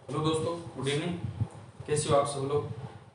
Hello दोस्तों, good evening. कैसे हो आप सब लोग?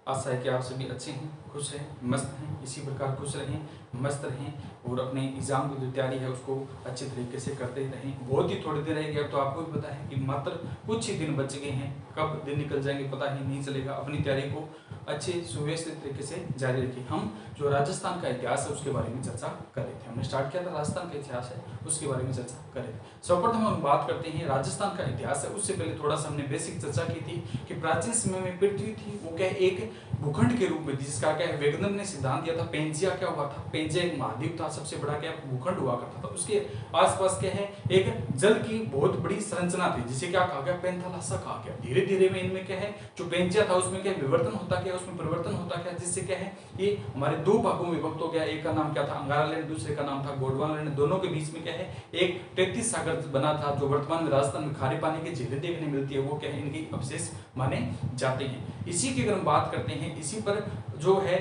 आशा है कि आप सभी अच्छे हैं, खुश हैं, मस्त हैं। इसी प्रकार खुश रहें, मस्त रहें और अपने एग्जाम की जो तैयारी है उसको अच्छे तरीके से करते रहें। बहुत ही थोड़े दिन रह गए, अब तो आपको भी पता है कि मात्र कुछ ही दिन बच गए हैं। कब दिन निकल जाएंगे पता ही नहीं चलेगा। अपनी तैयारी को अच्छे सुव्यवस्थित तरीके से जारी रखें। हम जो राजस्थान का इतिहास है उसके बारे में चर्चा कर रहे थे। हमने स्टार्ट किया था राजस्थान का इतिहास है उसके बारे में चर्चा कर रहे थे। सर्वप्रथम हम बात करते हैं राजस्थान का इतिहास है। उससे पहले थोड़ा सा हमने बेसिक चर्चा की थी कि प्राचीन समय में पृथ्वी थी वो क्या एक भूखंड के रूप में थी, जिसका क्या वैज्ञानिक ने सिद्धांत दिया था। पेंजिया क्या हुआ था? पेंजिया एक महाद्वीप था, सबसे बड़ा क्या भूखंड हुआ करता था। उसके आसपास क्या है एक जल की बहुत बड़ी संरचना थी, जिसे क्या कहा गया? पेंथालासा कहा गया। धीरे धीरे में इनमें क्या है जो पेंजिया था उसमें क्या विवर्तन होता गया, उसमें परिवर्तन होता गया, जिससे क्या है ये हमारे दो भागों में विभक्त हो गया। एक का नाम क्या था? अंगारालैंड, दूसरे का नाम था गोंडवानालैंड। दोनों के बीच में क्या है एक 33 सागर बना था, जो वर्तमान में राजस्थान में खारे पानी की झीलें देखने मिलती है, वो क्या है इनके अवशेष माने जाते हैं। इसी की अगर हम बात करते हैं, इसी पर जो है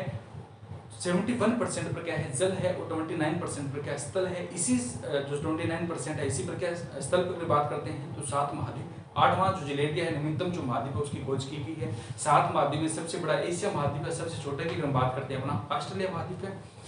71% पर क्या है जल है और 29% पर क्या स्थल है। इसी जो 29% है इसी पर क्या स्थल पर बात करते हैं तो 7 महाद्वीप। 8वां जो जिलेटिया है नवीनतम जो महाद्वीप है उसकी खोज की गई है। 7 महाद्वीप में सबसे बड़ा एशिया महाद्वीप है, सबसे छोटे की हम बात करते हैं अपना ऑस्ट्रेलिया महाद्वीप है।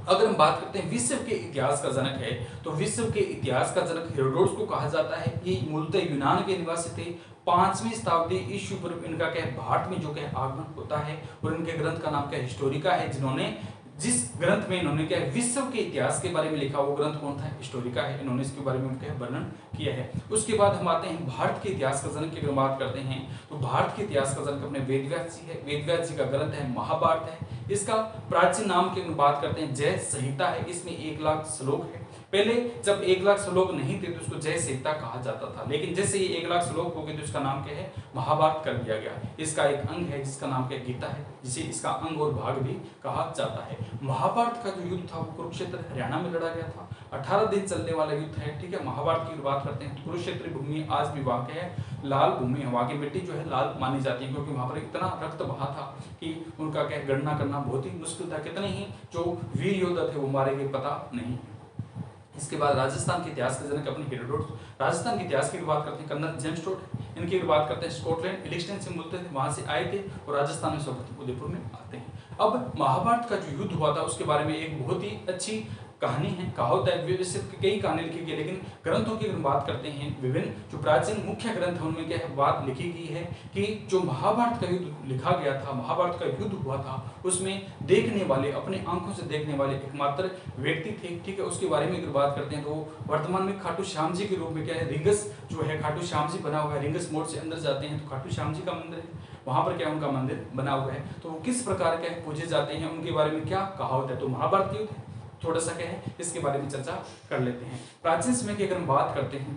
अगर हम बात करते हैं विश्व के इतिहास का जनक है तो विश्व के इतिहास का जनक हेरोडोटस को कहा जाता है। ये मूलतः यूनान के निवासी थे। 5वीं शताब्दी ईस्वी पूर्व इनका क्या है भारत में जो क्या आगमन होता है और इनके ग्रंथ का नाम क्या हिस्टोरिका है। जिन्होंने जिस ग्रंथ में इन्होंने क्या विश्व के इतिहास के बारे में लिखा वो ग्रंथ कौन था? हिस्टोरिका है। इन्होंने इसके बारे में क्या वर्णन किया है। उसके बाद हम आते हैं भारत के इतिहास का जनक की अगर बात करते हैं तो भारत के इतिहास का जनक अपने वेदव्यास जी है। वेदव्यास जी का ग्रंथ है महाभारत है। इसका प्राचीन नाम की बात करते हैं जय संहिता है। इसमें 1 लाख श्लोक है। पहले जब 1 लाख श्लोक नहीं थे तो उसको जय संहिता कहा जाता था, लेकिन जैसे ये 1 लाख श्लोक हो गए तो इसका नाम क्या है महाभारत कर दिया गया। इसका एक अंग है जिसका नाम क्या गीता है, जिसे इसका अंग और भाग भी कहा जाता है। महाभारत का जो युद्ध था वो कुरुक्षेत्र हरियाणा में लड़ा गया था। 18 दिन चलने वाला युद्ध है। ठीक है, महाभारत की बात करते हैं तो कुरुक्षेत्र भूमि आज भी वहां के है लाल भूमि है। वहां की मिट्टी जो है लाल मानी जाती है क्योंकि वहां पर इतना रक्त बहा था कि उनका क्या गणना करना बहुत ही मुश्किल था। कितने ही जो वीर योद्धा थे वो मारे गए पता नहीं। इसके बाद राजस्थान के इतिहास के जनक अपने हेरोडोटस। राजस्थान के इतिहास की बात करते हैं कर्नल जेम्स टोट। इनकी बात करते हैं स्कॉटलैंड इलिक्स्टन से मिलते थे, वहां से आए थे और राजस्थान में सर्वप्रथम उदयपुर में आते हैं। अब महाभारत का जो युद्ध हुआ था उसके बारे में एक बहुत ही अच्छी कहानी है, कहावत है। वैसे कई कहानी लिखी गई लेकिन ग्रंथों की अगर बात करते हैं विभिन्न जो प्राचीन मुख्य ग्रंथ है उनमें क्या बात लिखी गई है कि जो महाभारत का युद्ध लिखा गया था, महाभारत का युद्ध हुआ था, उसमें देखने वाले अपने आंखों से देखने वाले एकमात्र व्यक्ति थे। ठीक है, उसके बारे में अगर बात करते हैं तो वर्तमान में खाटू श्याम जी के रूप में क्या है रिंगस जो है खाटू श्याम जी बना हुआ है। रिंगस मोड़ से अंदर जाते हैं तो खाटू श्याम जी का मंदिर है, वहां पर क्या उनका मंदिर बना हुआ है। तो वो किस प्रकार के पूजे जाते हैं उनके बारे में क्या कहावत है। तो महाभारत के युद्ध थोड़ा सा क्या है इसके बारे में चर्चा कर लेते हैं। प्राचीन समय की अगर हम बात करते हैं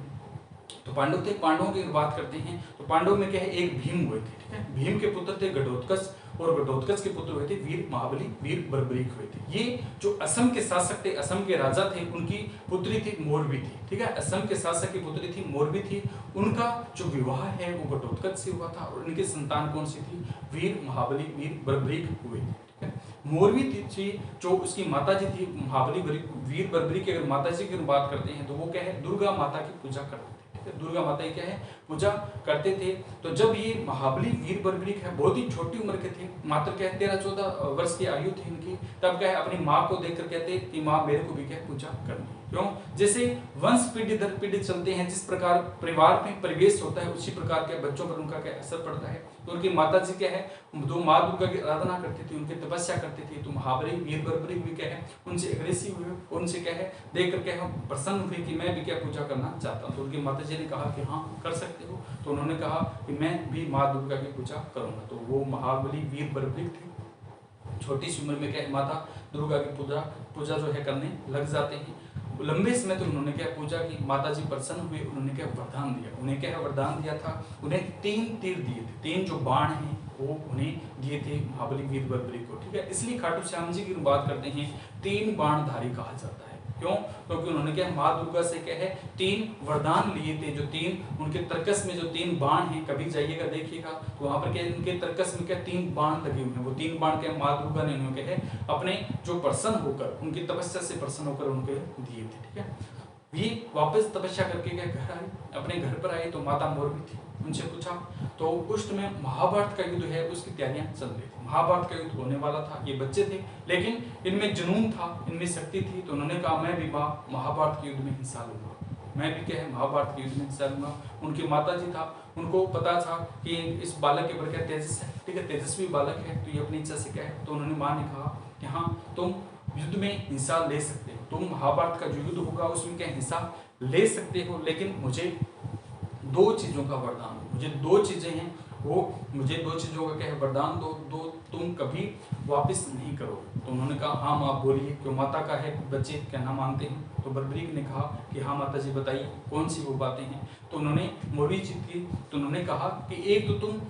तो पांडव थे। पांडवों की बात करते हैं तो पांडव में क्या है एक भीम हुए थे। ठीक है, भीम के पुत्र थे घटोत्कच और घटोत्कच के पुत्र हुए थे वीर महाबली, वीर बर्बरीक हुए थे। ये जो असम के शासक थे, असम के राजा थे, उनकी पुत्री थी मोरबी थी। ठीक है, असम के शासक की पुत्री थी मोरबी थी। उनका जो विवाह है वो घटोत्कच से हुआ था और उनकी संतान कौन सी थी? वीर महाबली, वीर बर्बरीक हुए थे। ठीक है, मोरबी थी जो उसकी माता जी थी महाबली वीर बर्बरी की अगर माता जी की बात करते हैं तो वो क्या है दुर्गा माता की पूजा करते थे। दुर्गा माता की क्या है पूजा करते थे। तो जब ये महाबली वीर बर्बरीक है बहुत ही छोटी उम्र के थे, मात्र क्या 13-14 वर्ष की आयु थी इनकी, तब क्या है अपनी माँ को देखकर कहते कि माँ मेरे को भी क्या पूजा करनी। क्यों? जैसे वंश पीढ़ी दर पीढ़ी चलते हैं, जिस प्रकार परिवार में परिवेश होता है उसी प्रकार के बच्चों पर उनका क्या असर पड़ता है। तो उनकी माता जी क्या है दो माँ दुर्गा की आराधना करती थी, उनकी तपस्या करती थी। तो महाबली वीर बर्बरी भी क्या है उनसे एग्रेसिव हुए, उनसे क्या है देख कर क्या है प्रसन्न हुए कि मैं भी क्या पूजा करना चाहता हूँ। तो उनकी माता जी ने कहा कि हाँ कर सकते हो। तो उन्होंने कहा कि मैं भी माँ दुर्गा की पूजा करूंगा। तो वो महाबली वीर बर्बरी थे, छोटी सी उम्र में क्या माता दुर्गा की पूजा जो है करने लग जाते हैं। लंबे समय तक उन्होंने क्या पूजा की, माता जी प्रसन्न हुए, उन्होंने क्या वरदान दिया। उन्हें क्या वरदान दिया था? उन्हें 3 तीर दिए थे, 3 जो बाण हैं वो उन्हें दिए थे महाबली वीर बर्बरी को। ठीक है, इसलिए खाटू श्याम जी की बात करते हैं 3 बाणधारी कहा जाता है। क्यों? क्योंकि उन्होंने क्या माँ दुर्गा से क्या है 3 वरदान लिए थे। जो 3 उनके तर्कस में जो 3 बाण हैं, कभी जाइएगा देखिएगा तो वहां पर क्या उनके तर्कस में क्या 3 बाण लगे हुए हैं। वो 3 बाण क्या माँ दुर्गा ने उन्हें क्या है अपने जो प्रसन्न होकर उनकी तपस्या से प्रसन्न होकर उनके दिए थे। ठीक है, ये वापस तपस्या करके क्या घर आए, अपने घर पर आए तो माता मोरबी थी। उनसे पूछा। तो उस में महाभारत का युद्ध है उसकी तैयारियां चल रही थी, महाभारत का युद्ध होने वाला था। ये बच्चे थे लेकिन इनमें जुनून था, इनमें शक्ति थी। तो उन्होंने कहा मैं भी महाभारत के युद्ध में हिस्सा लूंगा, मैं भी क्या है महाभारत के युद्ध में हिस्सा लूंगा। उनकी माता जी था, उनको पता था कि इस बालक के ऊपर क्या तेजस है, ठीक है, तेजस्वी बालक है, तो ये अपनी इच्छा से क्या है। तो उन्होंने माँ ने कहा कि हाँ तुम युद्ध में हिस्सा ले सकते हो, तुम महाभारत का जो युद्ध होगा उसमें क्या हिस्सा ले सकते हो, लेकिन मुझे 2 चीज़ों का वरदान दो, मुझे 2 चीज़ें हैं वो, मुझे 2 चीज़ों का क्या है वरदान दो, तुम कभी वापस नहीं करो। तो उन्होंने कहा हाँ माँ बोलिए, क्यों माता का है बच्चे कहना मानते हैं। तो बर्बरीक ने कहा कि हाँ माता जी बताइए कौन सी वो बातें हैं। तो उन्होंने मोरी जीत की। तो उन्होंने कहा कि एक तो तुम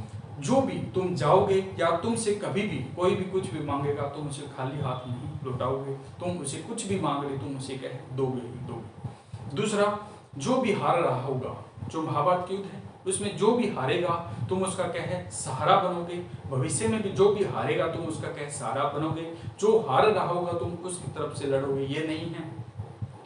जो भी तुम जाओगे या तुमसे कभी भी कोई भी कुछ भी मांगेगा तुम उसे खाली हाथ नहीं लौटाओगे, तुम उसे कुछ भी मांग ले तुम उसे क्या है दोगे ही दोगे। दूसरा, जो भी हार रहा होगा, जो महाभारत युद्ध है उसमें जो भी हारेगा तुम उसका क्या है सहारा बनोगे, भविष्य में भी जो भी हारेगा तुम उसका क्या है सहारा बनोगे, जो हार रहा होगा तुम उसकी तरफ से लड़ोगे। ये नहीं है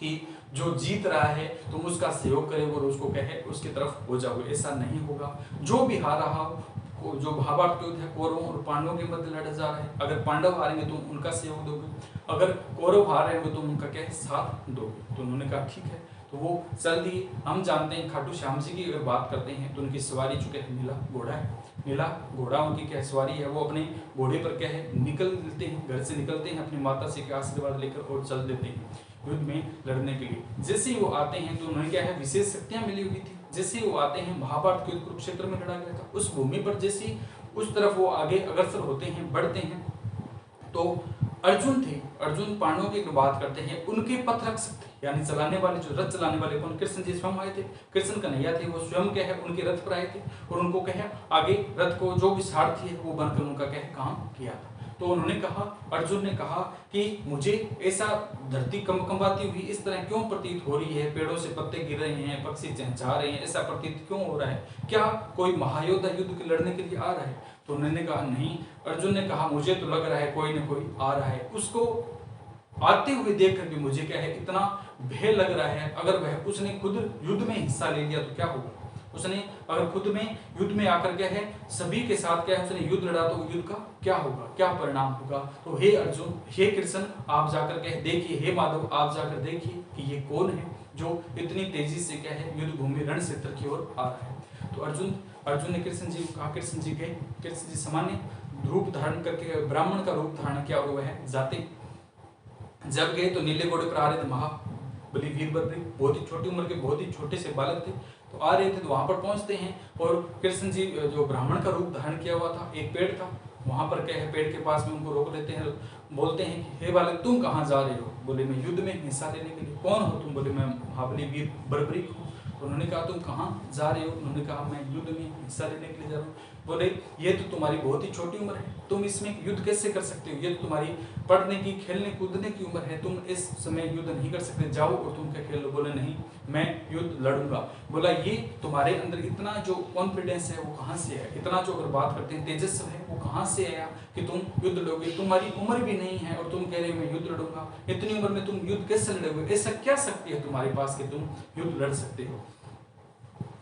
कि जो जीत रहा है तुम उसका सहयोग करोगे और उसको क्या है उसकी तरफ हो जाओगे, ऐसा नहीं होगा। जो भी हार रहा हो, जो महाभारत युद्ध है कौरवों और पांडवों के मध्य लड़ा जा रहा है, अगर पांडव हारेंगे तुम उनका सहयोग दोगे, अगर कौरव हार रहे हो तुम उनका क्या है साथ दोगे। तो उन्होंने कहा ठीक है। तो वो चल दिए। हम जानते हैं खाटू श्याम जी की अगर बात करते हैं तो उनकी सवारी चुके हैं नीला घोड़ा है, नीला घोड़ा उनकी क्या सवारी है, वो अपने घोड़े पर क्या है निकलते हैं, घर से निकलते हैं अपनी माता से क्या आशीर्वाद लेकर और चल देते हैं युद्ध में लड़ने के लिए। जैसे ही वो आते हैं तो उन्हें क्या है विशेष शक्तियां मिली हुई थी। जैसे ही वो आते हैं, महाभारत के कुरुक्षेत्र में लड़ा गया था उस भूमि पर, जैसे उस तरफ वो आगे अग्रसर होते हैं बढ़ते हैं तो अर्जुन थे, अर्जुन पांडवों की बात करते हैं, उनके पथ रक्षक थे यानी चलाने वाले, जो रथ चलाने वाले कौन, कृष्ण जी स्वयं आए थे, कृष्ण कन्हैया थे, वो स्वयं क्या है उनके रथ पर आए थे और उनको क्या है आगे रथ को जो भी सारथी है वो बनकर उनका क्या है काम किया था। तो उन्होंने कहा, अर्जुन ने कहा कि मुझे ऐसा धरती कंपकंपाती हुई इस तरह क्यों प्रतीत हो रही है, पेड़ों से पत्ते गिर रहे हैं, पक्षी चहचहा रहे हैं, ऐसा प्रतीत क्यों हो रहा है, क्या कोई महायोद्धा युद्ध के लड़ने के लिए आ रहा है। तो उन्होंने कहा नहीं। अर्जुन ने कहा मुझे तो लग रहा है कोई न कोई आ रहा है, उसको आते हुए देख कर भी मुझे क्या है इतना भय लग रहा है, अगर वह उसने खुद युद्ध में हिस्सा ले लिया तो क्या होगा, उसने अगर खुद में युद्ध में आकर क्या है सभी के साथ क्या है उसने युद्ध लड़ा तो युद्ध का क्या होगा, क्या परिणाम होगा। तो हे अर्जुन, हे कृष्ण, आप जाकर क्या देखिए, हे माधव आप जाकर देखिए कि ये कौन है जो इतनी तेजी से क्या है युद्ध भूमि रण क्षेत्र की ओर आ रहा है। तो अर्जुन ने कृष्ण जी को कहा, कृष्ण जी गए, कृष्ण जी सामान्य रूप धारण करके ब्राह्मण का रूप धारण किया और वह जाते जब गए तो नीले घोड़े पर आ रहे थे महाबली वीरभद्र, बहुत ही छोटी उम्र के बहुत ही छोटे से बालक थे। तो आ रहे थे तो वहां पर पहुंचते हैं और कृष्ण जी जो ब्राह्मण का रूप धारण किया हुआ था, एक पेड़ था वहां पर क्या है पेड़ के पास में उनको रोक लेते हैं, बोलते हैं कि हे बालक तुम कहाँ जा रहे हो। बोले मैं युद्ध में हिस्सा लेने के लिए। कौन हो तुम। बोले मैं महाबली वीर बर्बरीक हूँ। तो उन्होंने कहा तुम कहाँ जा रहे हो। उन्होंने कहा मैं युद्ध में हिस्सा लेने के लिए जा रहा हूँ। बोले ये तो तुम्हारी बहुत ही छोटी उम्र है, तुम इसमें युद्ध कैसे कर सकते हो, ये तो तुम्हारी पढ़ने की खेलने कूदने की उम्र है, तुम इस समय युद्ध नहीं कर सकते, जाओ और तुम क्या खेल लो। बोले नहीं मैं युद्ध लड़ूंगा। बोला ये तुम्हारे अंदर इतना जो कॉन्फिडेंस है वो कहाँ से है, इतना जो अगर बात करते हैं तेजस्व है वो कहाँ से आया कि तुम युद्ध लड़ोगे, तुम्हारी उम्र भी नहीं है और तुम कह रहे हो मैं युद्ध लड़ूंगा, इतनी उम्र में तुम युद्ध कैसे लड़ोगे, ऐसा क्या शक्ति है तुम्हारे पास कि तुम युद्ध लड़ सकते हो।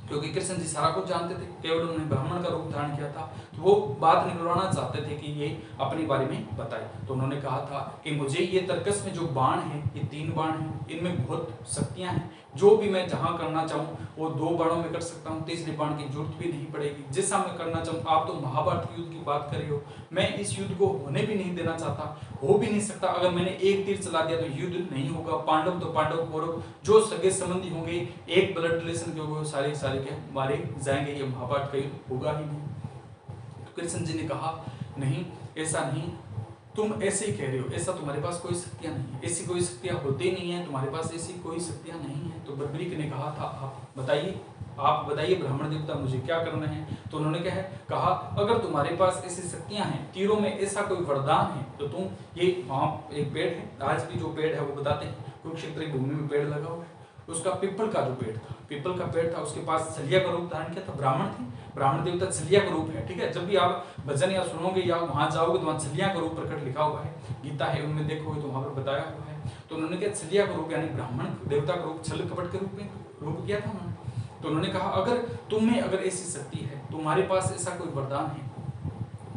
क्योंकि कृष्ण जी सारा कुछ जानते थे, केवल उन्होंने ब्राह्मण का रूप धारण किया था, तो वो बात निकलवाना चाहते थे कि ये अपने बारे में बताए। तो उन्होंने कहा था कि मुझे ये तर्कस में जो बाण है, ये 3 बाण हैं, इनमें बहुत शक्तियां हैं, जो भी मैं जहां करना चाहूँ वो 2 बाणों में कर सकता हूँ, तीसरे बाण की जरूरत भी नहीं पड़ेगी, जैसा मैं करना चाहूँ। आप तो महाभारत युद्ध की बात कर रहे हो, मैं इस युद्ध को होने भी नहीं देना चाहता, हो भी नहीं सकता। अगर मैंने एक तीर चला दिया तो युद्ध नहीं होगा, पांडव तो पांडव, कौरव जो सगे संबंधी होंगे, एक ब्लड रिलेशन के होंगे, सारे के मारे जाएंगे, ये महाभारत का युद्ध होगा ही नहीं। तो कृष्ण जी ने कहा नहीं ऐसा नहीं, तुम ऐसे ही कह रहे हो, ऐसा तुम्हारे पास कोई शक्तियां नहीं है, ऐसी कोई शक्तियां होती नहीं है, तुम्हारे पास ऐसी कोई शक्तियां नहीं है। तो बर्बरीक ने कहा था आप बताइए ब्राह्मण देवता मुझे क्या करना है। तो उन्होंने क्या है कहा, अगर तुम्हारे पास ऐसी शक्तियां हैं, तीरों में ऐसा कोई वरदान है तो तुम ये वहां एक पेड़ है, आज भी जो पेड़ है वो बताते हैं कुरुक्षेत्र की भूमि में पेड़ लगा हुआ है, उसका पीपल का जो पेड़ था, पीपल का पेड़ था, उसके पास छलिया का रूप धारण किया था, ब्राह्मण थे, ब्राह्मण देवता छलिया का रूप है। ठीक है, जब भी आप भजन या सुनोगे या वहां जाओगे तो वहां छलिया का रूप प्रकट लिखा हुआ है, गीता है उनमें देखोगे तो वहां पर बताया हुआ है। तो उन्होंने क्या छलिया का रूप यानी ब्राह्मण देवता का रूप छल कपट के रूप में रूप किया था उन्होंने। तो उन्होंने कहा अगर तुम्हें अगर ऐसी शक्ति है, तुम्हारे पास ऐसा कोई वरदान है,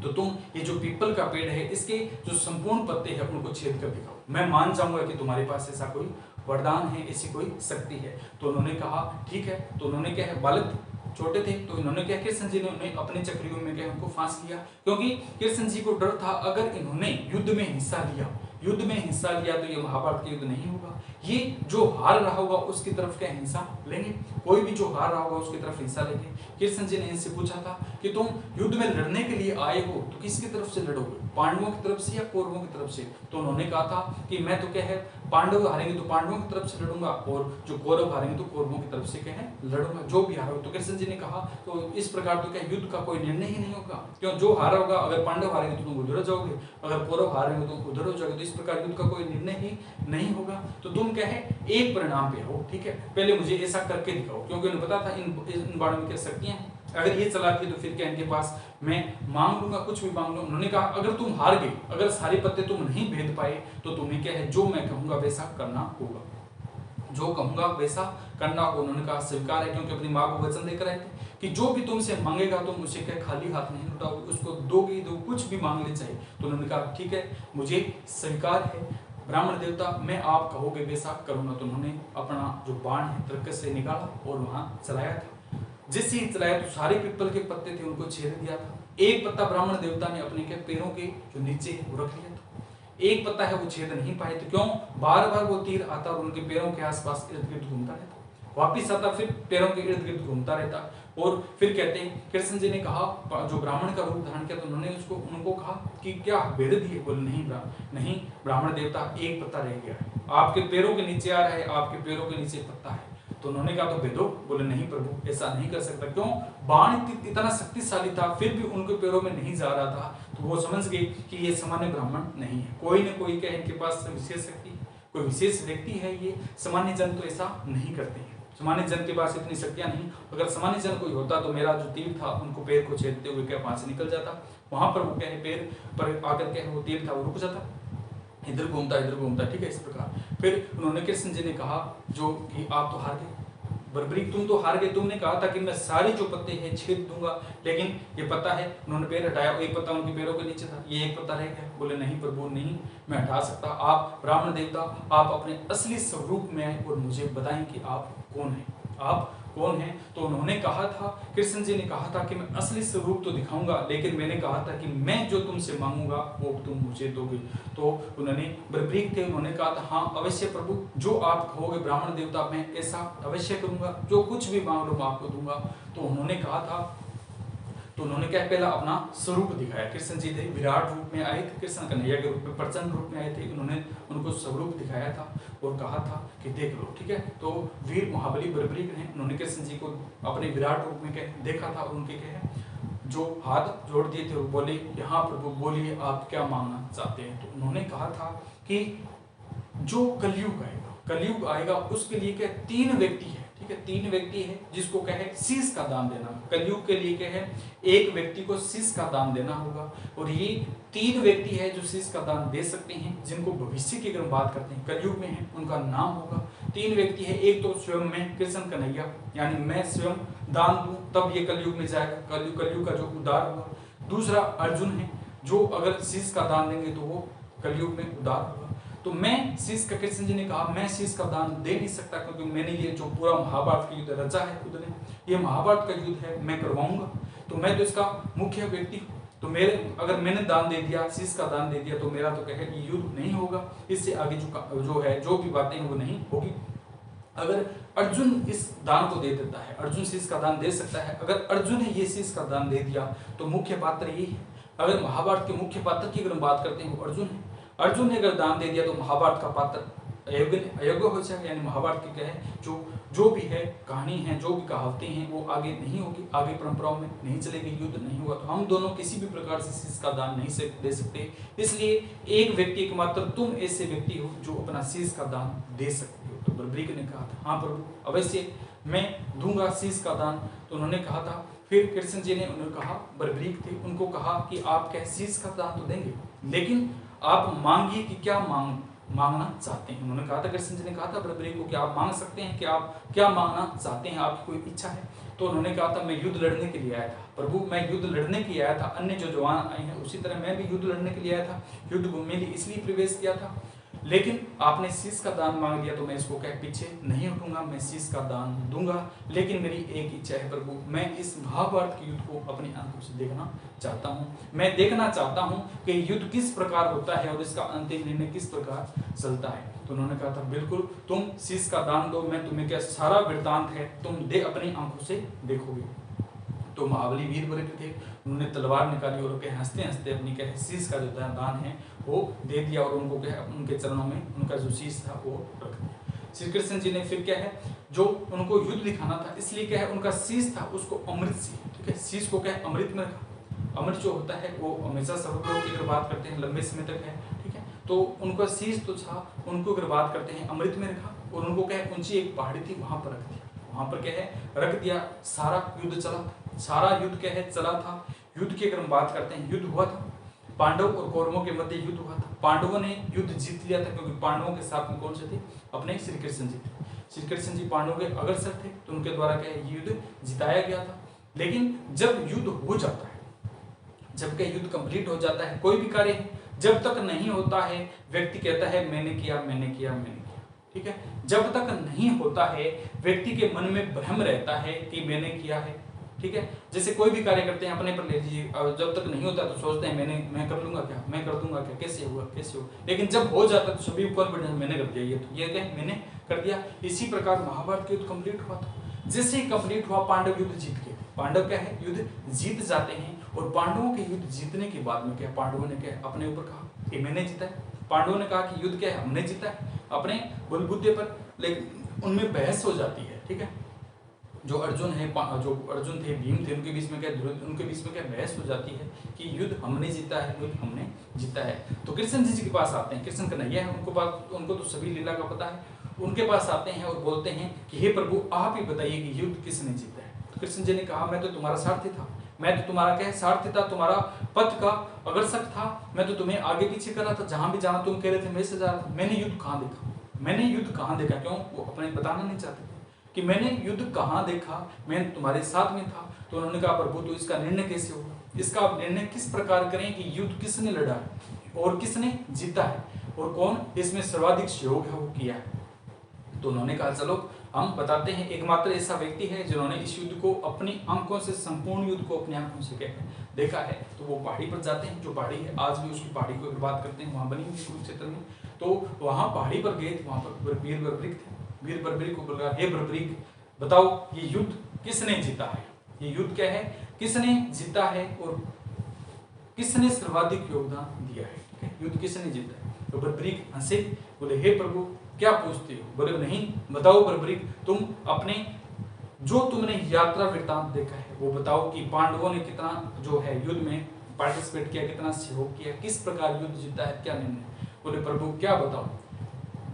तो तुम ये जो पीपल का पेड़ है इसके जो संपूर्ण पत्ते हैं उनको छेद कर दिखाओ, मैं मान जाऊंगा कि तुम्हारे पास ऐसा कोई वरदान है, ऐसी कोई शक्ति है। तो उन्होंने कहा ठीक है। तो उन्होंने क्या है, बालक छोटे थे, तो इन्होंने क्या, कृष्ण जी ने उन्हें अपने चक्रियों में क्या उनको फांस किया, क्योंकि कृष्ण जी को डर था अगर इन्होंने युद्ध में हिस्सा लिया तो ये महाभारत का युद्ध नहीं होगा, ये जो हार रहा होगा उसकी तरफ क्या हिंसा लेंगे, कोई भी जो हार रहा होगा उसकी तरफ हिंसा लेंगे। कृष्ण जी ने इनसे पूछा था कि तुम युद्ध में लड़ने के लिए आए हो तो किसकी तरफ से लड़ोगे, पांडवों की तरफ से या कौरवों की तरफ से? तो उन्होंने कहा था कि मैं तो क्या है, पांडव हारेंगे तो पांडवों की तरफ से लड़ूंगा और जो कौरव हारेंगे तो कौरवों की तरफ से क्या है लड़ूंगा, जो भी हारा। तो कृष्ण जी ने कहा तो इस प्रकार तो क्या युद्ध का कोई निर्णय ही नहीं होगा, क्यों, जो हारा होगा, अगर पांडव हारेंगे तो तुम उधर जाओगे, अगर कौरव हारेंगे तो उधर हो जाओगे, तो इस प्रकार युद्ध का कोई निर्णय ही नहीं होगा। तो तुम क्या है एक परिणाम पे हो, ठीक है, पहले मुझे ऐसा करके दिखाओ, क्योंकि उन्हें पता था इन बाणों में क्या शक्तियां हैं, अगर ये चला के तो फिर क्या इनके पास मैं मांग लूंगा, कुछ भी मांग लूंगा। उन्होंने कहा अगर तुम हार गए, अगर सारे पत्ते तुम नहीं भेद पाए तो तुम्हें क्या है, जो मैं कहूंगा वैसा करना होगा, जो कहूंगा वैसा करना होगा। उन्होंने कहा स्वीकार है, क्योंकि अपनी माँ को वचन देकर आए थे कि जो भी तुमसे मांगेगा तुम उसे क्या खाली हाथ नहीं लौटाओगे, उसको दोगे दो, कुछ भी मांग ले चाहिए। तो उन्होंने कहा ठीक है, मुझे स्वीकार है ब्राह्मण देवता, मैं आप कहोगे वैसा करूंगा। तो उन्होंने अपना जो बाण है तरकस से निकाला और वहां चलाया था, जिससे ही चलाया तो सारे पीपल के पत्ते थे उनको छेद दिया था। एक पत्ता ब्राह्मण देवता ने अपने के पैरों के जो नीचे है वो रख लिया था, एक पत्ता है वो छेद नहीं पाए थे, क्यों, बार बार वो तीर आता और उनके पैरों के आसपास इर्द गिर्द घूमता रहता, वापिस आता फिर पैरों के इर्द गिर्द घूमता रहता। और फिर कहते हैं कृष्ण जी ने कहा, जो ब्राह्मण का रूप धारण किया, तो उन्होंने उनको कहा कि क्या भेद दिए, बोले नहीं ब्राह्मण देवता एक पत्ता रह गया है, आपके पैरों के नीचे आ रहा है, आपके पैरों के नीचे पत्ता है। तो उन्होंने कहा तो भेदो, बोले नहीं प्रभु ऐसा नहीं कर सकता, क्यों, बाण इतना शक्तिशाली था फिर भी उनके पैरों में नहीं जा रहा था। तो वो समझ गए कि ये सामान्य ब्राह्मण नहीं है, कोई न कोई क्या इनके पास विशेष शक्ति, कोई विशेष व्यक्ति है, ये सामान्य जन तो ऐसा नहीं करते हैं, सामान्य जन के पास इतनी शक्तियां नहीं, अगर सामान्य जन कोई होता तो मेरा जो तीर था उनको पैर को छेदते हुए क्या वहां से निकल जाता, वहां पर वो क्या है पैर पर आकर क्या है वो तीर था वो रुक जाता, इधर घूमता, ठीक है, इस प्रकार। फिर उन्होंने कृष्ण जी ने कहा जो कि आप तो हार गए, बर्बरीक तुम तो हार गए, तुमने कहा था कि मैं सारे जो पत्ते हैं छेद दूंगा, लेकिन ये पत्ता है, उन्होंने पैर हटाया, एक पत्ता उनके पैरों के नीचे था, ये एक पत्ता रह गया, बोले नहीं प्रभु नहीं मैं हटा सकता, आप ब्राह्मण देवता आप अपने असली स्वरूप में आए और मुझे बताएं कि आप कौन हैं, आप कौन है। तो उन्होंने कहा था, कृष्ण जी ने कहा था कि मैं असली स्वरूप तो दिखाऊंगा, लेकिन मैंने कहा था कि मैं जो तुमसे मांगूंगा वो तुम मुझे दोगे। तो उन्होंने बर्बरीक थे, उन्होंने कहा था हाँ अवश्य प्रभु, जो आप कहोगे ब्राह्मण देवता मैं ऐसा अवश्य करूंगा, जो कुछ भी मांग लो मैं आपको दूंगा। तो उन्होंने कहा था, तो उन्होंने क्या पहला अपना स्वरूप दिखाया, कृष्ण जी थे विराट रूप में आए थे, कृष्ण कन्हैया के रूप में प्रचंड रूप में आए थे, उन्होंने उनको स्वरूप दिखाया था और कहा था कि देख लो, ठीक है। तो वीर महाबली बर्बरीक ने उन्होंने कृष्ण जी को अपने विराट रूप में क्या देखा था और उनके क्या जो हाथ जोड़ दिए थे वो बोले कि हाँ प्रभु बोलिए आप क्या मांगना चाहते हैं। तो उन्होंने कहा था कि जो कलयुग आएगा उसके लिए क्या तीन व्यक्ति है, ठीक है, तीन व्यक्ति है जिसको क्या है शीश का दान देना, कलयुग के लिए क्या है एक व्यक्ति को शीश का दान देना होगा। और ये तीन व्यक्ति है जो शीश का दान दे सकते हैं, जिनको भविष्य की अगर हम बात करते हैं कलयुग में है उनका नाम होगा। तीन व्यक्ति है, एक तो स्वयं में कृष्ण कन्हैया, यानी मैं स्वयं दान दूं तब ये कलयुग में जाएगा, कलयुग का जो उद्धार होगा। दूसरा अर्जुन है, जो अगर शीश का दान देंगे तो वो कलयुग में उद्धार होगा। तो मैं शीश का, कृष्ण जी ने कहा मैं शीश का दान दे नहीं सकता, क्योंकि मैंने ये जो पूरा महाभारत का युद्ध रचा है खुद ने, ये महाभारत का युद्ध है, मैं करवाऊंगा, तो मैं तो इसका मुख्य व्यक्ति हूँ, तो मेरे अगर मैंने दान दे दिया, शीश का दान दे दिया, तो मेरा तो क्या है ये युद्ध नहीं होगा, इससे आगे जो है जो भी बातें हैं वो नहीं होगी। अगर अर्जुन इस दान को दे देता है, अर्जुन शीश का दान दे सकता है, अगर अर्जुन ने ये शीश का दान दे दिया तो मुख्य पात्र यही है। अगर महाभारत के मुख्य पात्र की अगर हम बात करते हैं वो अर्जुन है, अर्जुन ने अगर दान दे दिया तो महाभारत का पात्र अयोग्य हो जाएगा, यानी महाभारत की क्या है जो भी है कहानी है, जो भी कहावतें हैं वो आगे नहीं होगी, आगे परंपराओं में नहीं चलेगी, युद्ध नहीं होगा। तो हम दोनों किसी भी प्रकार से शीश का दान नहीं दे सकते, इसलिए एक व्यक्ति एकमात्र तुम ऐसे व्यक्ति हो जो अपना शीश का दान दे सकते हो। तो बर्बरीक ने कहा था हाँ प्रभु अवश्य मैं दूंगा शीश का दान। तो उन्होंने कहा था, फिर कृष्ण जी ने उन्हें कहा, बर्बरीक थे उनको कहा कि आप क्या शीश का दान तो देंगे, लेकिन आप मांगिए कि क्या मांगना चाहते हैं। उन्होंने कहा था, कृष्ण जी ने कहा था बरबरीक को कि आप मांग सकते हैं कि आप क्या मांगना चाहते हैं, आपकी कोई इच्छा है। तो उन्होंने कहा था, मैं युद्ध लड़ने के लिए आया था प्रभु, मैं युद्ध लड़ने के लिए आया था। अन्य जो जवान आए हैं उसी तरह मैं भी युद्ध लड़ने के लिए आया था, युद्ध भूमि में इसलिए प्रवेश किया था, लेकिन आपने शीश का दान मांग लिया तो मैं इसको कह पीछे नहीं हटूंगा, मैं शीश का दान दूंगा। लेकिन मेरी एक इच्छा है प्रभु, मैं इस महाभारत के युद्ध को अपनी आंखों से देखना चाहता हूँ। मैं देखना चाहता हूँ कि युद्ध किस प्रकार होता है और इसका अंतिम निर्णय किस प्रकार चलता है। तो उन्होंने कहा था, बिल्कुल तुम शीश का दान दो, मैं तुम्हें क्या सारा वृत्तांत है तुम दे अपनी आंखों से देखोगे। तो महाबली वीर वर्ग थे, उन्होंने तलवार निकाली और क्या हंसते हंसते अपनी क्या शीश का जो दान है वो दे दिया और उनको क्या उनके चरणों में उनका जो शीश था वो रख दिया। श्री कृष्ण जी ने फिर क्या है जो उनको युद्ध दिखाना था, इसलिए क्या है उनका शीश था उसको अमृत से, ठीक है, शीश को क्या है अमृत में रखा। अमृत जो होता है वो हमेशा सब लोग की अगर बात करते हैं लंबे समय तक है, ठीक है, तो उनका शीश तो था, उनको अगर बात करते हैं अमृत में रखा और उनको क्या है ऊंची एक पहाड़ी थी वहां पर रख दिया, वहां पर क्या है रख दिया। सारा युद्ध चला, सारा युद्ध क्या है चला था। युद्ध की अगर हम बात करते हैं, युद्ध हुआ था, पांडव और कौरवों के मध्य युद्ध हुआ था। पांडवों ने युद्ध जीत लिया था क्योंकि पांडवों के साथ में कौन से थे, अपने श्री कृष्ण जी थे। श्री कृष्ण जी पांडवों के अग्रसर थे तो उनके द्वारा क्या है युद्ध जिताया गया था। लेकिन जब युद्ध हो जाता है, जब क्या युद्ध कंप्लीट हो जाता है, कोई भी कार्य जब तक नहीं होता है व्यक्ति कहता है मैंने किया मैंने किया मैंने किया, ठीक है। जब तक नहीं होता है व्यक्ति के मन में भ्रम रहता है कि मैंने किया है, ठीक है। जैसे कोई भी कार्य करते हैं अपने पर ले लीजिए, जब तक नहीं होता तो सोचते हैं मैं कर लूंगा क्या, मैं कर दूंगा क्या, कैसे हुआ कैसे हुआ, लेकिन जब हो जाता है तो सभी कॉन्फिडेंस मैंने कर दिया, ये क्या मैंने कर दिया। इसी प्रकार महाभारत के युद्ध कंप्लीट हुआ था। जैसे ही कंप्लीट हुआ पांडव युद्ध जीत गए, पांडव क्या है युद्ध जीत जाते हैं और पांडवों के युद्ध जीतने के बाद में क्या पांडवों ने क्या अपने ऊपर कहा कि मैंने जीता है। पांडवों ने कहा कि युद्ध क्या है हमने जीता है अपने बलबूते पर, लेकिन उनमें बहस हो जाती है, ठीक है। जो अर्जुन है, जो अर्जुन थे, भीम थे, उनके बीच में क्या बहस हो जाती है कि युद्ध हमने जीता है, युद्ध हमने जीता है। तो कृष्ण जी के पास आते हैं, कृष्ण कन्हैया है उनको तो सभी लीला का पता है। उनके पास आते हैं और बोलते हैं कि हे प्रभु आप ही बताइए कि युद्ध किसने जीता है। तो कृष्ण जी ने कहा मैं तो तुम्हारा सारथी था, मैं तो तुम्हारा क्या सारथी था, तुम्हारा पथ का अग्रसर था, मैं तो तुम्हें आगे पीछे कर रहा था, जहां भी जाना तुम कह रहे थे मैं से जा रहा था। मैंने युद्ध कहाँ देखा, मैंने युद्ध कहाँ देखा, क्यों वो अपने बताना नहीं चाहते कि मैंने युद्ध कहाँ देखा, मैं तुम्हारे साथ में था। तो उन्होंने कहा प्रभु तो इसका निर्णय कैसे होगा, इसका निर्णय किस प्रकार करें कि युद्ध किसने लड़ा है और किसने जीता है और कौन इसमें सर्वाधिक सहयोग है वो किया है। तो उन्होंने कहा चलो हम बताते हैं, एकमात्र ऐसा व्यक्ति है जिन्होंने इस युद्ध को अपनी आंखों से, संपूर्ण युद्ध को अपनी आंखों से देखा है। तो वो पहाड़ी पर जाते हैं, जो पहाड़ी है आज भी उसकी पहाड़ी को बात करते हैं, वहां बनी हुई कुरुक्षेत्र में। तो वहां पहाड़ी पर गए, वहां पर वीर बर्बरीक थे। वीर बर्बरीक को बोला हे बर्बरीक बताओ ये युद्ध किसने जीता है, ये युद्ध क्या है किसने जीता है और किसने सर्वाधिक योगदान दिया है, ठीक है, युद्ध किसने जीता है। तो बर्बरीक हंसे, बोले हे प्रभु क्या पूछते हो। बोले नहीं बताओ बर्बरीक, तुम अपने जो तुमने यात्रा वृत्तांत देखा है वो बताओ कि पांडवों ने कितना जो है युद्ध में पार्टिसिपेट किया, कितना सहयोग किया, किस प्रकार युद्ध जीता है, क्या निर्णय। बोले प्रभु क्या बताओ,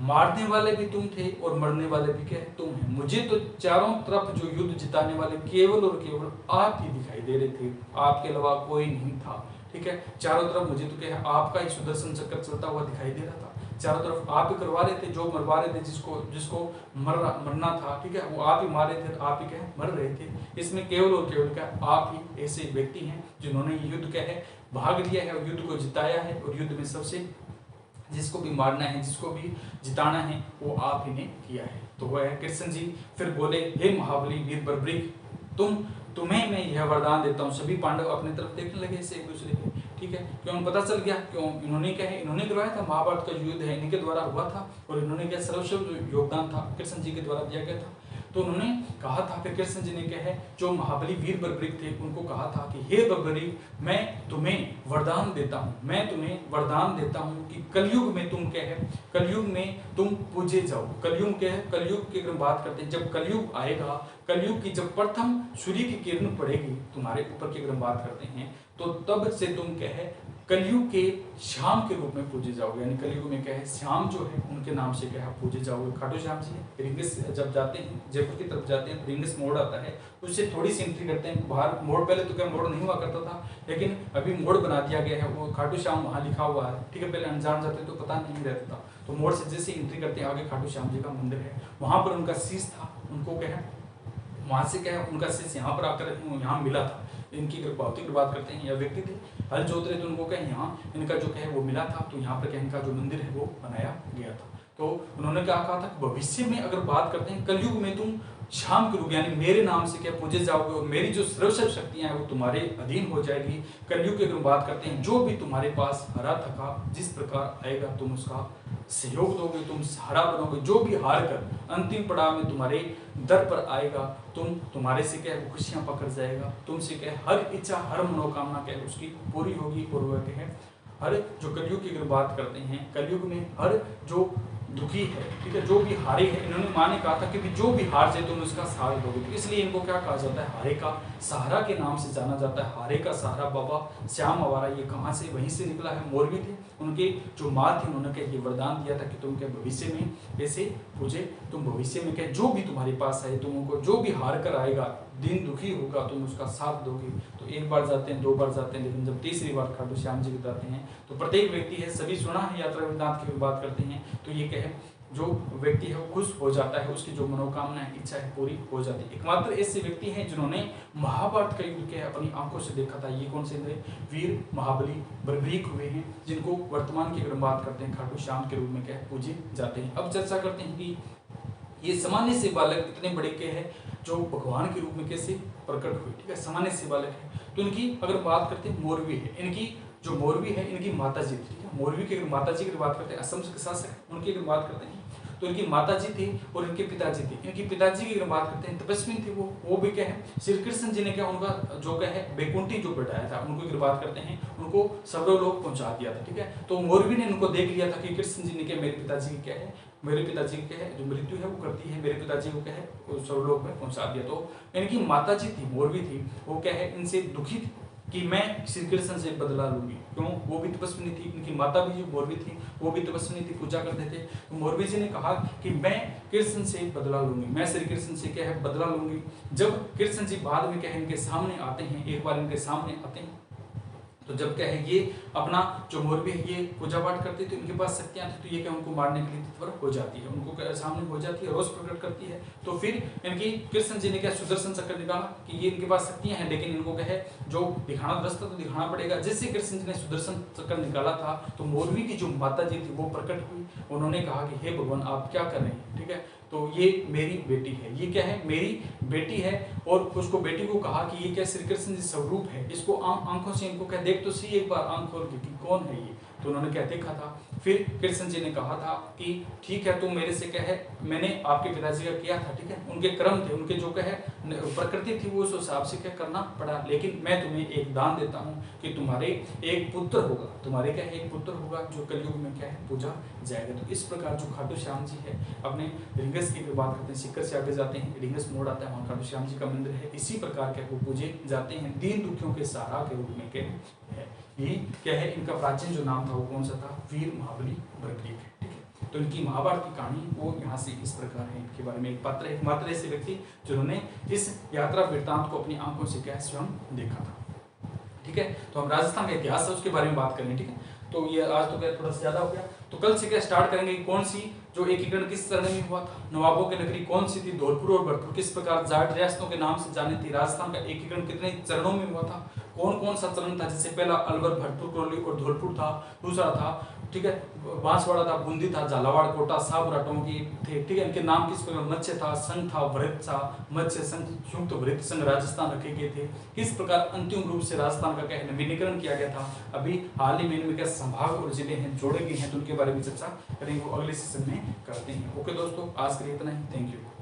मारने वाले भी तुम थे और मरने वाले भी क्या तुम हैं, मुझे तो चारों तरफ जो युद्ध जिताने वाले केवल और केवल आप ही दिखाई दे रहे थे, आपके अलावा कोई नहीं था, ठीक है। चारों तरफ मुझे तो क्या है आपका ही सुदर्शन चक्र चलता हुआ दिखाई दे रहा था, चारों तरफ आप ही करवा रहे थे, जो मरवा रहे थे, जिसको मरना था, ठीक है, वो आप ही मार रहे थे, आप ही क्या मर रहे थे। इसमें केवल और केवल क्या आप ही ऐसे व्यक्ति हैं जिन्होंने युद्ध क्या है भाग लिया है और युद्ध को जिताया है और युद्ध में सबसे जिसको भी मारना है, जिसको भी जिताना है वो आप ही ने किया है। तो वह है कृष्ण जी। फिर बोले हे महाबली वीर बर्बरीक, तुम्हें मैं यह वरदान देता हूँ। सभी पांडव अपनी तरफ देखने लगे ऐसे एक दूसरे के, ठीक है, क्यों पता चल गया, क्यों इन्होंने क्या है इन्होंने करवाया था, महाभारत का युद्ध है इनके द्वारा हुआ था और इन्होंने क्या सर्वस्व योगदान था कृष्ण जी के द्वारा दिया गया था। तो उन्होंने कहा था, फिर कृष्ण जी ने क्या है जो महाबली वीर बर्बरीक थे उनको कहा था कि हे बर्बरीक मैं तुम्हें वरदान देता हूँ, मैं तुम्हें वरदान देता हूँ कि कलयुग में तुम क्या है, कलयुग में तुम पूजे जाओ। कलयुग क्या है, कलयुग की अगर बात करते हैं जब कलयुग आएगा कलयुग की जब प्रथम सूर्य की किरण पड़ेगी तुम्हारे ऊपर की अगर हम बात करते हैं, तो तब से तुम क्या है कलयुग के श्याम के रूप में पूजे जाओगे। यानी कलयुग में क्या है श्याम जो है उनके नाम से क्या है पूजे जाओगे। खाटू श्याम जी रिंगस जब जाते हैं जयपुर की तरफ जाते हैं, रिंगस मोड़ आता है, उससे थोड़ी सी एंट्री करते हैं बाहर। मोड़ पहले तो क्या मोड़ नहीं हुआ करता था, लेकिन अभी मोड़ बना दिया गया है, वो खाटू श्याम वहाँ लिखा हुआ है, ठीक है। पहले अनजान जाते तो पता नहीं रहता था, तो मोड़ से जैसे एंट्री करते हैं आगे खाटू श्याम जी का मंदिर है, वहाँ पर उनका शीश था, उनको क्या है वहाँ से क्या है उनका शीश यहाँ पर आकर यहाँ मिला था। इनकी अगर भौतिक बात करते हैं, यह व्यक्ति थे हल जोत रहे, तो उनको क्या यहाँ इनका जो है वो मिला था, तो यहाँ पर क्या इनका जो मंदिर है वो बनाया गया था। तो उन्होंने क्या कहा था, भविष्य में अगर बात करते हैं कलयुग में तुम श्याम के रूप यानी मेरे नाम से क्या पूजे जाओगे, और मेरी जो सर्वशक्ति शक्तियां हैं वो तुम्हारे अधीन हो जाएगी। कलयुग की अगर बात करते हैं, जो भी तुम्हारे पास हरा थका जिस प्रकार आएगा तुम उसका सहयोग दोगे, तुम सहारा बनोगे। जो भी हार कर अंतिम पड़ाव में तुम्हारे दर पर आएगा, तुम्हारे से क्या खुशियां पकड़ जाएगा, तुमसे क्या हर इच्छा हर मनोकामना क्या है उसकी पूरी होगी। और वह क्या है हर जो कलयुग की अगर बात करते हैं, कलयुग में हर जो दुखी है, ठीक है, जो भी हारे है, इन्होंने माँ ने कहा था कि जो भी हार जाए तुम उसका सहारा दोगे, तो इसलिए इनको क्या कहा जाता है हारे का सहारा के नाम से जाना जाता है। हारे का सहारा बाबा श्याम आवारा, ये कहाँ से वहीं से निकला है, मोरबी थे। उनके जो माँ थी उन्होंने क्या ये वरदान दिया था कि तुम क्या भविष्य में ऐसे पूजे, तुम भविष्य में क्या जो भी तुम्हारे पास आए तुमको जो भी हार कर आएगा, दिन दुखी होगा, तुम उसका साथ दोगे। तो एक बार जाते हैं, दो बार जाते हैं, लेकिन जब तीसरी बार खाटू श्याम जी के जाते हैं तो प्रत्येक व्यक्ति है सभी सुना है यात्रा वृत्तांत की बात करते हैं, तो ये क्या है जो व्यक्ति है वो खुश हो जाता है, उसकी जो मनोकामना है इच्छा है पूरी हो जाती है। एकमात्र ऐसे व्यक्ति हैं जिन्होंने महाभारत का युद्ध क्या अपनी आंखों से देखा था। ये कौन से वीर महाबली बर्बरीक हुए हैं, जिनको वर्तमान की अगर बात करते हैं खाटू श्याम के रूप में क्या पूजे जाते हैं। अब चर्चा करते हैं कि ये सामान्य से बालक इतने बड़े के हैं जो भगवान के रूप में कैसे प्रकट हुए, ठीक है, सामान्य से बालक है। तो इनकी अगर बात करते हैं मोरवी है, इनकी जो मोरवी है इनकी माता जी थी, ठीक है। मोरवी की अगर माता जी की बात करते हैं असम के शासक उनकी अगर बात करते हैं तो इनकी माता जी थी और इनके पिताजी थे। इनकी पिताजी की अगर बात करते हैं तपस्वी थे वो भी क्या है श्री कृष्ण जी ने क्या उनका जो क्या है बैकुंठी जो बैठाया था, उनको अगर बात करते हैं उनको सर्व लोग पहुंचा दिया था, ठीक है। तो मोरवी ने उनको देख लिया था कि कृष्ण जी ने क्या मेरे पिताजी की क्या है मेरे पिताजी की क्या है जो मृत्यु है वो करती है, मेरे पिताजी को क्या है सर्वलोक में पहुंचा दिया। तो इनकी माता जी थी मोरवी थी, वो क्या है इनसे दुखी थी कि मैं श्री कृष्ण से बदला लूंगी। क्यों, वो भी तपस्विनी थी, इनकी माता भी जो मोरवी थी वो भी तपस्विनी थी, पूजा करते थे। तो मोरवी जी ने कहा कि मैं कृष्ण से बदला लूंगी, मैं श्री कृष्ण से क्या है बदला लूंगी। जब कृष्ण जी बाद में क्या है इनके सामने आते हैं, एक बार इनके सामने आते हैं, तो जब क्या है ये अपना जो मोरवी है ये पूजा पाठ करते थे, इनके पास शक्तियां थी, तो ये क्या उनको मारने के लिए तत्पर हो जाती है, उनको सामने हो जाती है, रोष प्रकट करती है। तो फिर इनकी कृष्ण जी ने क्या सुदर्शन चक्र निकाला कि ये इनके पास शक्तियां हैं, लेकिन इनको क्या है जो दिखाना रास्ता तो दिखाना पड़ेगा। जैसे कृष्ण जी ने सुदर्शन चक्र निकाला था तो मोरवी की जो माता जी थी वो प्रकट हुई, उन्होंने कहा कि हे भगवान आप क्या कर रहे हैं, ठीक है, तो ये मेरी बेटी है, ये क्या है मेरी बेटी है। और उसको बेटी को कहा कि ये क्या श्री कृष्ण जी स्वरूप है, इसको आंखों से इनको क्या देख तो सही एक बार आंख खोल के कौन है ये, तो उन्होंने क्या देखा था। फिर कृष्ण जी ने कहा था कि ठीक है तुम मेरे से क्या है मैंने आपके पिताजी का किया था, ठीक है, उनके कर्म थे, उनके जो क्या है प्रकृति थी वो उस हिसाब से क्या करना पड़ा, लेकिन मैं तुम्हें एक दान देता हूँ कि तुम्हारे एक पुत्र होगा, तुम्हारे क्या एक पुत्र होगा जो कलयुग में क्या है पूजा जाएगा। तो इस प्रकार जो खाटू श्याम जी है अपने रिंगस की बात करते हैं, सिक्कर से आगे जाते हैं, रिंगस मोड़ आता है, वहाँ खाटू श्याम जी का मंदिर है, इसी प्रकार के वो पूजे जाते हैं, दीन दुखियों के सहारा के रूप में क्या है। यही क्या है इनका प्राचीन जो नाम था वो कौन सा था, वीर महाबली बर्बरीक, ठीक है। तो इनकी महाभारत की कहानी वो यहाँ से इस प्रकार है, इनके बारे में एक पात्र है, एकमात्र ऐसे व्यक्ति जिन्होंने इस यात्रा वृत्तांत को अपनी आंखों से क्या स्वयं देखा था, ठीक है। तो हम राजस्थान का इतिहास है उसके बारे में बात करें, ठीक है। तो ये आज तो क्या थोड़ा सा ज्यादा हो गया, तो कल से क्या स्टार्ट करेंगे कौन सी जो एकीकरण किस चरण में हुआ था, नवाबों की नगरी कौन सी थी, धौलपुर और भरतपुर किस प्रकार जाट रियासतों के नाम से जानी थी, राजस्थान का एकीकरण कितने चरणों में हुआ था, कौन कौन सा चरण था, जैसे पहला अलवर भरतपुर करौली और धौलपुर था, दूसरा था ठीक है बांसवाड़ा था, बूंदी था, झालावाड़ कोटा साबरा टोंकी थे, ठीक है। इनके नाम किस प्रकार मत्स्य था, संघ था, वृत्त था, मत्स्य संघ संयुक्त वृत्त संघ राजस्थान रखे गए थे, किस प्रकार अंतिम रूप से राजस्थान का क्या नवीनीकरण किया गया था। अभी हाल ही में इनमें क्या संभाग और जिले हैं जोड़े गए हैं, तो उनके बारे में चर्चा करेंगे, वो अगले सेशन में करते हैं। ओके दोस्तों आज के लिए इतना ही, थैंक यू।